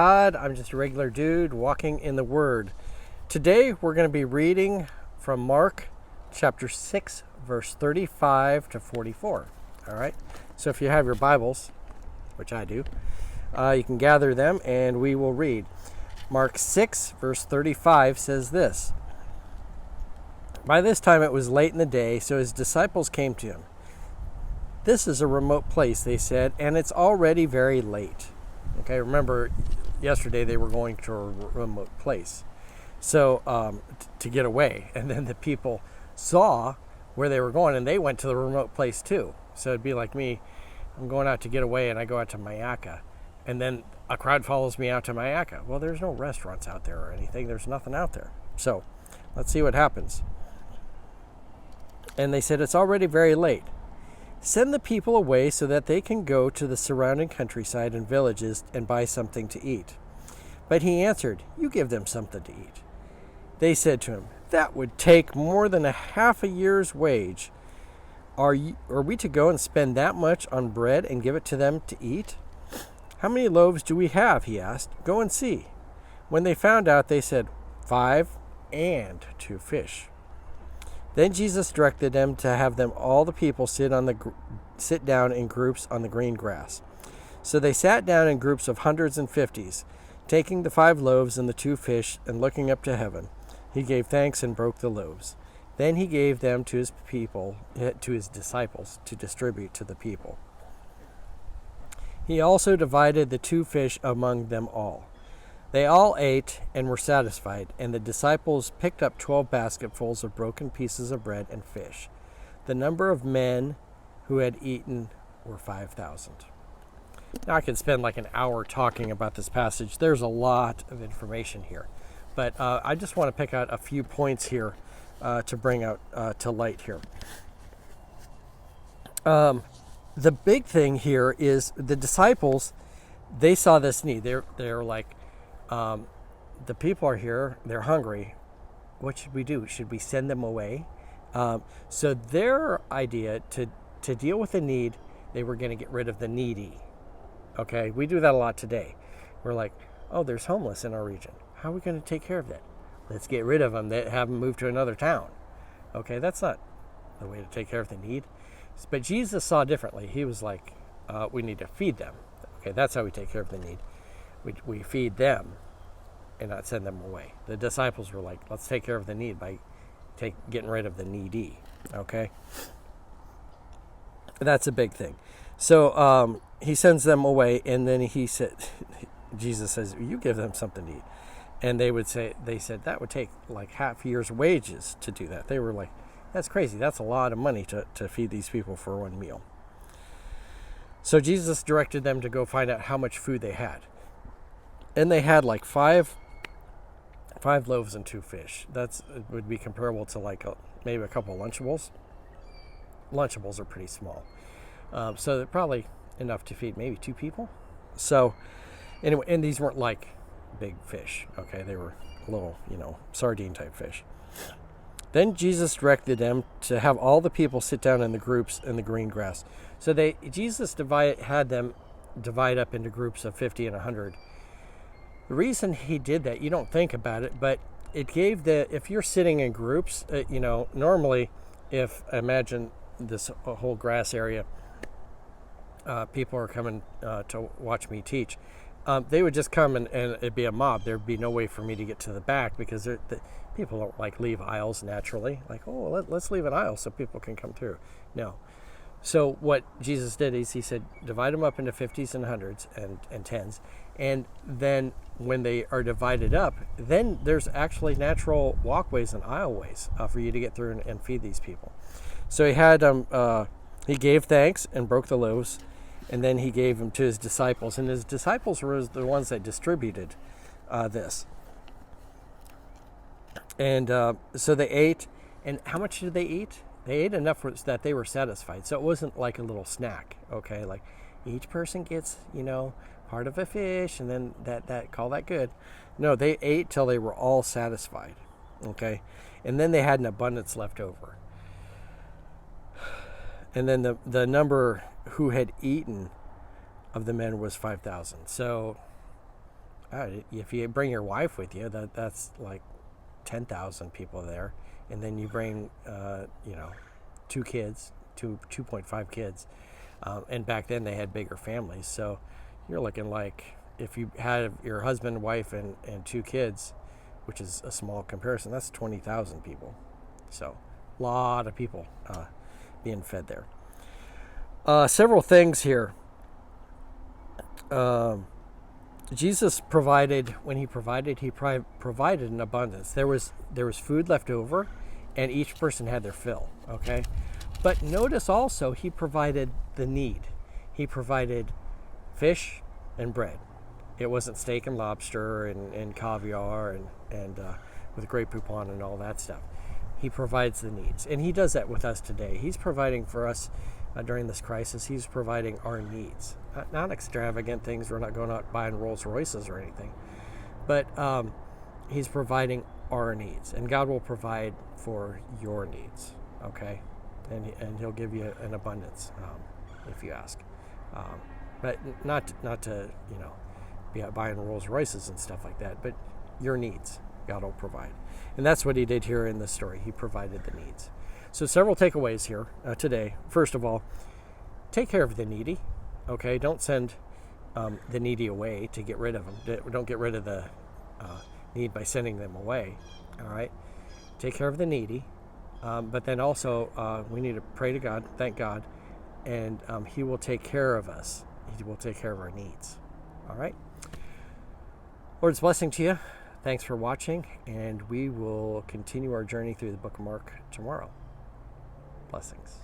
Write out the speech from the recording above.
God. I'm just a regular dude walking in the Word. Today we're going to be reading from Mark chapter 6, verse 35 to 44. All right. So if you have your Bibles, which I do, you can gather them and we will read. Mark 6, verse 35 says this. By this time it was late in the day, so his disciples came to him. This is a remote place, they said, and it's already very late. Okay, remember yesterday they were going to a remote place. So to get away. And then the people saw where they were going and they went to the remote place too. So it'd be like me, I'm going out to get away and I go out to Mayaca. And then a crowd follows me out to Mayaca. Well, there's no restaurants out there or anything. There's nothing out there. So let's see what happens. And they said, it's already very late. Send the people away so that they can go to the surrounding countryside and villages and buy something to eat. But he answered, you give them something to eat. They said to him, that would take more than a half a year's wage. Are we to go and spend that much on bread and give it to them to eat? How many loaves do we have? He asked. Go and see. When they found out, they said, 5 and 2 fish. Then Jesus directed them to have them all the people sit down in groups on the green grass. So they sat down in groups of hundreds and fifties, taking the 5 loaves and the 2 fish, and looking up to heaven. He gave thanks and broke the loaves. Then he gave them to his disciples, to distribute to the people. He also divided the 2 fish among them all. They all ate and were satisfied, and the disciples picked up 12 basketfuls of broken pieces of bread and fish. The number of men who had eaten were 5,000. Now I could spend like an hour talking about this passage. There's a lot of information here. But I just want to pick out a few points here to bring out to light here. The big thing here is the disciples, they saw this need. They're like, the people are here, they're hungry. What should we do? Should we send them away? So their idea to deal with the need, they were going to get rid of the needy. Okay, we do that a lot today. We're like, oh, there's homeless in our region. How are we going to take care of that? Let's get rid of them, have them move to another town. Okay, that's not the way to take care of the need. But Jesus saw differently. He was like, we need to feed them. Okay, that's how we take care of the need. We feed them and not send them away. The disciples were like, let's take care of the need by getting rid of the needy. Okay? That's a big thing. So he sends them away, and then Jesus says, you give them something to eat. And they said that would take like half a year's wages to do that. They were like, that's crazy. That's a lot of money to feed these people for one meal. So Jesus directed them to go find out how much food they had. And they had like five loaves and 2 fish. It would be comparable to like maybe a couple of Lunchables. Lunchables are pretty small. So they're probably enough to feed maybe 2 people. So anyway, and these weren't like big fish. Okay, they were little, sardine type fish. Then Jesus directed them to have all the people sit down in the groups in the green grass. So Jesus had them divide up into groups of 50 and 100. The reason he did that, you don't think about it, but it gave if you're sitting in groups, normally imagine this whole grass area, people are coming to watch me teach. They would just come and it'd be a mob. There'd be no way for me to get to the back because the people don't like leave aisles naturally. Like, oh, let's leave an aisle so people can come through. No. So what Jesus did is he said, divide them up into 50s and 100s and 10s. And then when they are divided up, then there's actually natural walkways and aisleways for you to get through and feed these people. So he gave thanks and broke the loaves. And then he gave them to his disciples. And his disciples were the ones that distributed this. And so they ate. And how much did they eat? They ate enough that they were satisfied. So it wasn't like a little snack, okay? Like each person gets, part of a fish and then call that good. No, they ate till they were all satisfied, okay? And then they had an abundance left over. And then the number who had eaten of the men was 5,000. So If you bring your wife with you, that's like 10,000 people there, and then you bring 2 kids, 2.5 kids, and back then they had bigger families, so you're looking like, if you had your husband, wife, and 2 kids, which is a small comparison, that's 20,000 people. So a lot of people being fed there. Several things here. Jesus provided, when he provided in abundance. There was food left over, and each person had their fill, okay? But notice also, he provided the need. He provided fish and bread. It wasn't steak and lobster and caviar and with Grey Poupon and all that stuff. He provides the needs, and he does that with us today. He's providing for us during this crisis. He's providing our needs, not extravagant things. We're not going out buying Rolls Royces or anything, but he's providing our needs, and God will provide for your needs, okay? And he'll give you an abundance if you ask, but not to be out buying Rolls Royces and stuff like that, but your needs God will provide. And that's what he did here in this story. He provided the needs. So several takeaways here today. First of all, take care of the needy, okay? Don't send the needy away to get rid of them. Don't get rid of the need by sending them away, all right? Take care of the needy, but then also we need to pray to God, thank God, and he will take care of us. He will take care of our needs, all right? Lord's blessing to you. Thanks for watching, and we will continue our journey through the book of Mark tomorrow. Blessings.